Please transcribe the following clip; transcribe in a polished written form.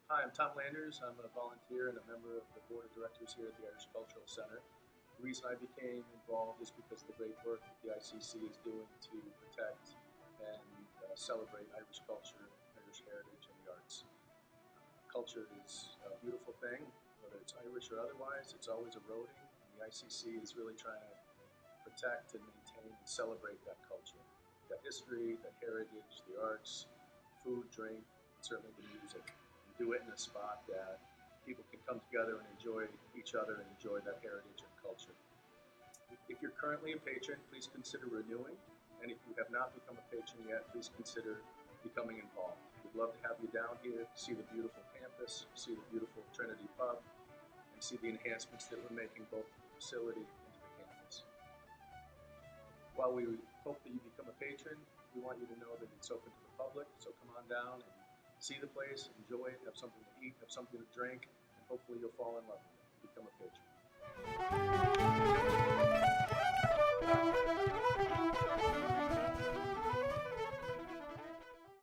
Hi, I'm Tom Landers. I'm a volunteer and a member of the board of directors here at the Irish Cultural Center. The reason I became involved is because of the great work that the ICC is doing to protect and celebrate Irish culture, Irish heritage, and the arts. Culture is a beautiful thing, whether it's Irish or otherwise. It's always eroding, and the ICC is really trying to protect and maintain and celebrate that culture, that history, that heritage, the arts, food, drink, and certainly the music. And do it in a spot that people can come together and enjoy each other and enjoy that heritage and culture. If you're currently a patron, please consider renewing. And if you have not become a patron yet, please consider becoming involved. We'd love to have you down here, see the beautiful campus, see the beautiful Trinity Pub, and see the enhancements that we're making both to the facility and to the campus. While we hope that you become a patron, we want you to know that it's open to the public, so come on down and see the place, enjoy it, have something to eat, have something to drink, and hopefully you'll fall in love with it and become a patron.